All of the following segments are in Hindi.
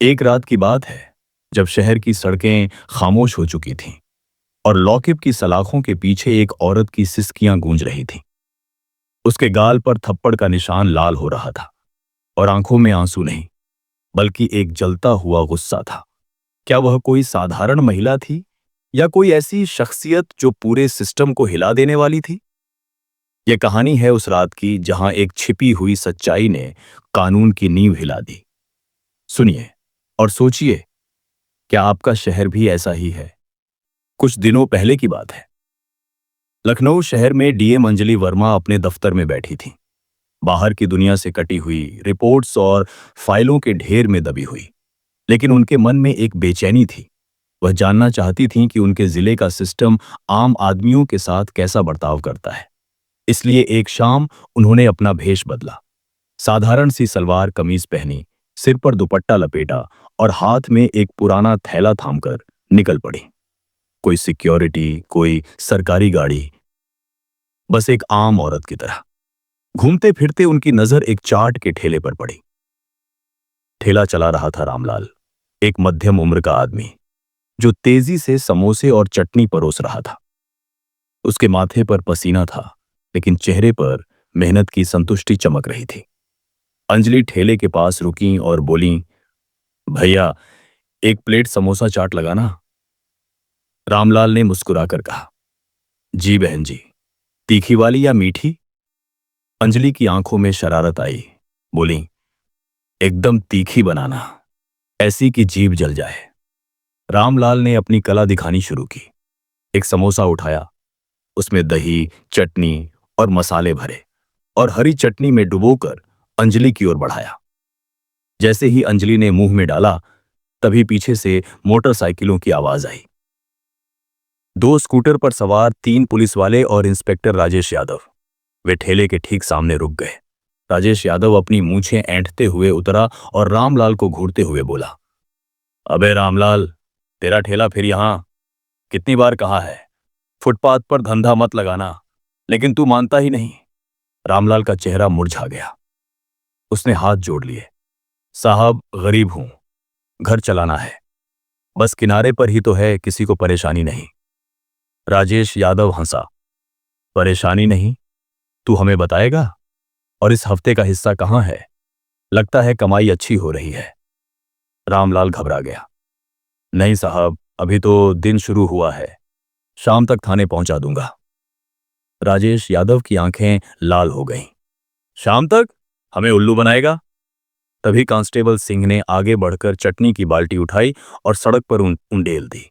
एक रात की बात है जब शहर की सड़कें खामोश हो चुकी थीं और लौकिब की सलाखों के पीछे एक औरत की सिसकियां गूंज रही थीं। उसके गाल पर थप्पड़ का निशान लाल हो रहा था और आंखों में आंसू नहीं, बल्कि एक जलता हुआ गुस्सा था। क्या वह कोई साधारण महिला थी या कोई ऐसी शख्सियत जो पूरे सिस्टम को हिला देने वाली थी? यह कहानी है उस रात की जहां एक छिपी हुई सच्चाई ने कानून की नींव हिला दी। सुनिए और सोचिए, क्या आपका शहर भी ऐसा ही है? कुछ दिनों पहले की बात है। लखनऊ शहर में डीएम अंजलि वर्मा अपने दफ्तर में बैठी थीं, बाहर की दुनिया से कटी हुई, रिपोर्ट्स और फाइलों के ढेर में दबी हुई। लेकिन उनके मन में एक बेचैनी थी। वह जानना चाहती थीं कि उनके जिले का सिस्टम आम आदमियों के साथ कैसा बर्ताव करता है। इसलिए एक शाम उन्होंने अपना भेष बदला। साधारण सी सलवार कमीज पहनी, सिर पर दुपट्टा लपेटा और हाथ में एक पुराना थैला थामकर निकल पड़ी। कोई सिक्योरिटी, कोई सरकारी गाड़ी, बस एक आम औरत की तरह। घूमते फिरते उनकी नजर एक चाट के ठेले पर पड़ी। ठेला चला रहा था रामलाल, एक मध्यम उम्र का आदमी जो तेजी से समोसे और चटनी परोस रहा था। उसके माथे पर पसीना था, लेकिन चेहरे पर मेहनत की संतुष्टि चमक रही थी। अंजलि ठेले के पास रुकी और बोली, भैया, एक प्लेट समोसा चाट लगाना। रामलाल ने मुस्कुराकर कहा, जी बहन जी। तीखी वाली या मीठी? अंजलि की आंखों में शरारत आई। बोली, एकदम तीखी बनाना, ऐसी कि जीभ जल जाए। रामलाल ने अपनी कला दिखानी शुरू की। एक समोसा उठाया, उसमें दही, चटनी और मसाले भरे और हरी चटनी में डुबोकर अंजलि की ओर बढ़ाया। जैसे ही अंजलि ने मुंह में डाला, तभी पीछे से मोटरसाइकिलों की आवाज आई। दो स्कूटर पर सवार 3 पुलिस वाले और इंस्पेक्टर राजेश यादव वे ठेले के ठीक सामने रुक गए। राजेश यादव अपनी मूंछें ऐंठते हुए उतरा और रामलाल को घूरते हुए बोला, अबे रामलाल, तेरा ठेला फिर यहां? कितनी बार कहा है फुटपाथ पर धंधा मत लगाना, लेकिन तू मानता ही नहीं। रामलाल का चेहरा मुरझा गया। उसने हाथ जोड़ लिए। साहब, गरीब हूं, घर चलाना है, बस किनारे पर ही तो है, किसी को परेशानी नहीं। राजेश यादव हंसा, परेशानी नहीं? तू हमें बताएगा? और इस हफ्ते का हिस्सा कहां है? लगता है कमाई अच्छी हो रही है। रामलाल घबरा गया। नहीं साहब, अभी तो दिन शुरू हुआ है, शाम तक थाने पहुंचा दूंगा। राजेश यादव की आंखें लाल हो गईं। शाम तक? हमें उल्लू बनाएगा? तभी कांस्टेबल सिंह ने आगे बढ़कर चटनी की बाल्टी उठाई और सड़क पर उंडेल दी।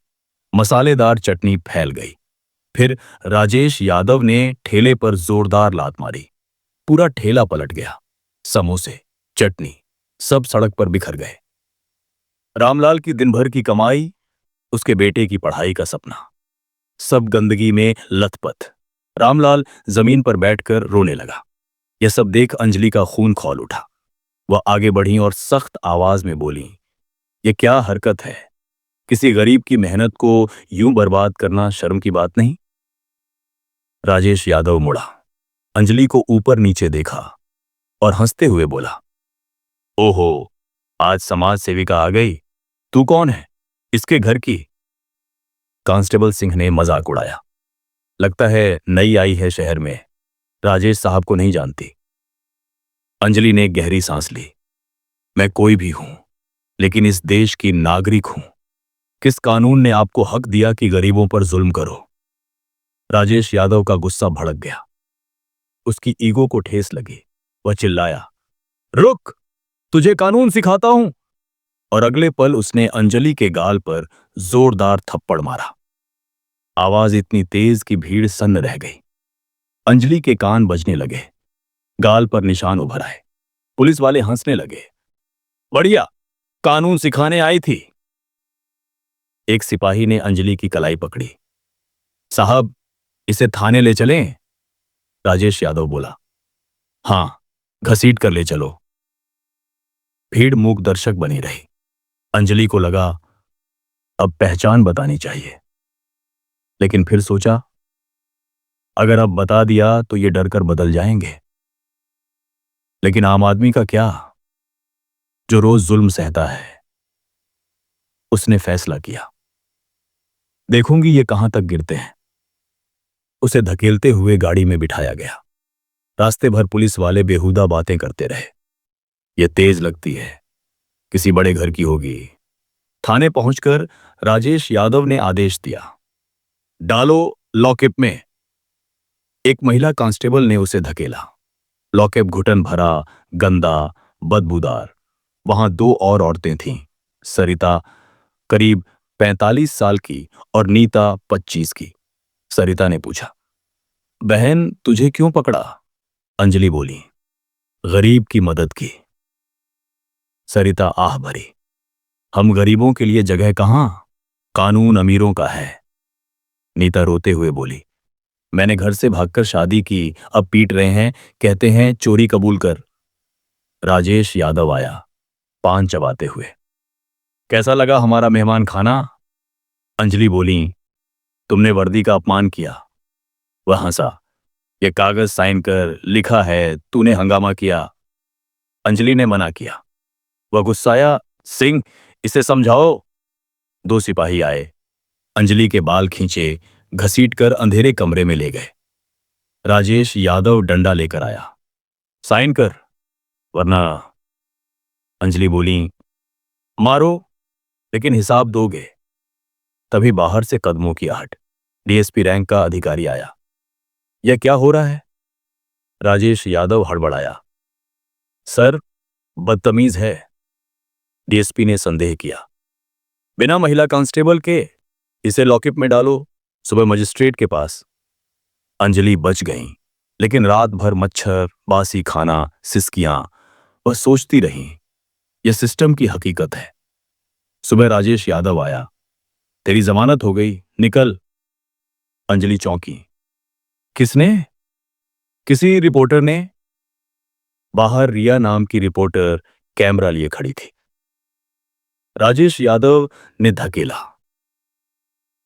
मसालेदार चटनी फैल गई। फिर राजेश यादव ने ठेले पर जोरदार लात मारी। पूरा ठेला पलट गया। समोसे, चटनी, सब सड़क पर बिखर गए। रामलाल की दिन भर की कमाई, उसके बेटे की पढ़ाई का सपना, सब गंदगी में लथपथ। रामलाल जमीन पर बैठकर रोने लगा। यह सब देख अंजलि का खून खौल उठा। वह आगे बढ़ी और सख्त आवाज में बोली, यह क्या हरकत है? किसी गरीब की मेहनत को यूं बर्बाद करना शर्म की बात नहीं? राजेश यादव मुड़ा, अंजलि को ऊपर नीचे देखा और हंसते हुए बोला, ओहो, आज समाज सेविका आ गई। तू कौन है? इसके घर की? कांस्टेबल सिंह ने मजाक उड़ाया, लगता है नई आई है शहर में, राजेश साहब को नहीं जानती। अंजलि ने गहरी सांस ली। मैं कोई भी हूं, लेकिन इस देश की नागरिक हूं। किस कानून ने आपको हक दिया कि गरीबों पर जुल्म करो? राजेश यादव का गुस्सा भड़क गया। उसकी ईगो को ठेस लगी। वह चिल्लाया, रुक, तुझे कानून सिखाता हूं। और अगले पल उसने अंजलि के गाल पर जोरदार थप्पड़ मारा। आवाज इतनी तेज कि भीड़ सन्न रह गई। अंजलि के कान बजने लगे, गाल पर निशान उभर आए। पुलिस वाले हंसने लगे। बढ़िया, कानून सिखाने आई थी। एक सिपाही ने अंजलि की कलाई पकड़ी। साहब, इसे थाने ले चलें? राजेश यादव बोला, हां, घसीट कर ले चलो। भीड़ मूक दर्शक बनी रही। अंजलि को लगा अब पहचान बतानी चाहिए, लेकिन फिर सोचा, अगर अब बता दिया तो ये डरकर बदल जाएंगे। लेकिन आम आदमी का क्या, जो रोज जुल्म सहता है, उसने फैसला किया। देखूंगी ये कहां तक गिरते हैं। उसे धकेलते हुए गाड़ी में बिठाया गया। रास्ते भर पुलिस वाले बेहुदा बातें करते रहे। ये तेज लगती है, किसी बड़े घर की होगी। थाने पहुंचकर राजेश यादव ने आदेश दिया, डालो लॉकअप में। एक महिला कांस्टेबल ने उसे धकेला। लॉकअप घुटन भरा, गंदा, बदबूदार। वहां दो और औरतें थीं, सरिता करीब 45 साल की और नीता 25 की। सरिता ने पूछा, बहन तुझे क्यों पकड़ा? अंजलि बोली, गरीब की मदद की। सरिता आह भरी, हम गरीबों के लिए जगह कहां, कानून अमीरों का है। नीता रोते हुए बोली, मैंने घर से भागकर शादी की, अब पीट रहे हैं, कहते हैं चोरी कबूल कर। राजेश यादव आया, पान चबाते हुए। कैसा लगा हमारा मेहमान खाना? अंजलि बोली, तुमने वर्दी का अपमान किया। वह हंसा, यह कागज साइन कर, लिखा है, तूने हंगामा किया। अंजलि ने मना किया। वह गुस्साया, सिंह इसे समझाओ। दो सिपाही आए, अंजलि के बाल खींचे, घसीटकर अंधेरे कमरे में ले गए। राजेश यादव डंडा लेकर आया, साइन कर वरना। अंजलि बोली, मारो लेकिन हिसाब दोगे। तभी बाहर से कदमों की आहट। डीएसपी रैंक का अधिकारी आया। यह क्या हो रहा है? राजेश यादव हड़बड़ाया, सर बदतमीज है। डीएसपी ने संदेह किया, बिना महिला कांस्टेबल के? इसे लॉकअप में डालो, सुबह मजिस्ट्रेट के पास। अंजलि बच गईं, लेकिन रात भर मच्छर, बासी खाना, सिसकियां। वह सोचती रहीं, यह सिस्टम की हकीकत है। सुबह राजेश यादव आया, तेरी जमानत हो गई, निकल। अंजलि चौंकी, किसने? किसी रिपोर्टर ने। बाहर रिया नाम की रिपोर्टर कैमरा लिए खड़ी थी। राजेश यादव ने धकेला,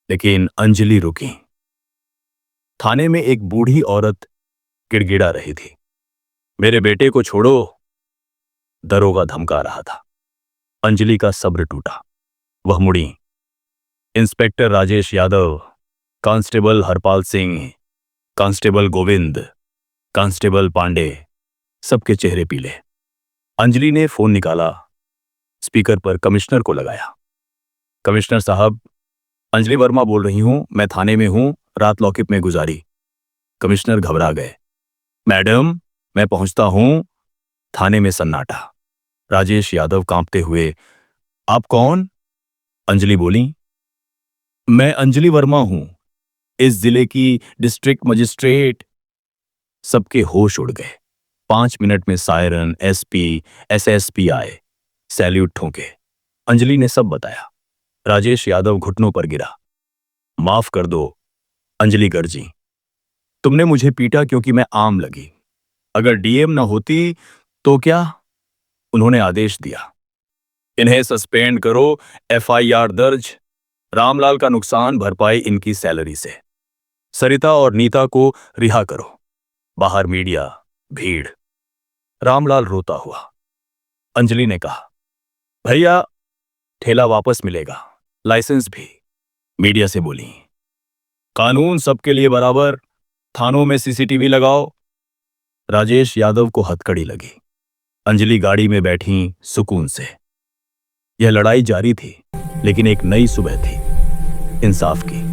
लेकिन अंजलि रुकी। थाने में एक बूढ़ी औरत गिड़गिड़ा रही थी, मेरे बेटे को छोड़ो। दरोगा धमका रहा था। अंजलि का सब्र टूटा। वह मुड़ी, inspector Rajesh Yadav, constable Harpal Singh, constable Govind, constable Pandey. सबके चेहरे पीले। अंजलि ने फोन निकाला, स्पीकर पर कमिश्नर को लगाया। कमिश्नर साहब, अंजलि वर्मा बोल रही हूं, मैं थाने में हूं, रात लॉकअप में गुजारी। कमिश्नर घबरा गए, मैडम मैं पहुंचता हूं। थाने में सन्नाटा। राजेश यादव कांपते हुए, आप कौन? अंजलि बोली, मैं अंजलि वर्मा हूं, इस जिले की डिस्ट्रिक्ट मजिस्ट्रेट। सबके होश उड़ गए। 5 मिनट में सायरन, एसपी, एसएसपी आए, सैल्यूट ठोके। अंजलि ने सब बताया। राजेश यादव घुटनों पर गिरा, माफ कर दो। अंजलि गर्जी, तुमने मुझे पीटा क्योंकि मैं आम लगी, अगर डीएम न होती तो क्या? उन्होंने आदेश दिया, इन्हें सस्पेंड करो, एफआईआर दर्ज। रामलाल का नुकसान भरपाई इनकी सैलरी से। सरिता और नीता को रिहा करो। बाहर मीडिया, भीड़। रामलाल रोता हुआ। अंजलि ने कहा, भैया ठेला वापस मिलेगा, लाइसेंस भी। मीडिया से बोली, कानून सबके लिए बराबर, थानों में सीसीटीवी लगाओ। राजेश यादव को हथकड़ी लगी। अंजलि गाड़ी में बैठी सुकून से। यह लड़ाई जारी थी, लेकिन एक नई सुबह थी, इंसाफ की।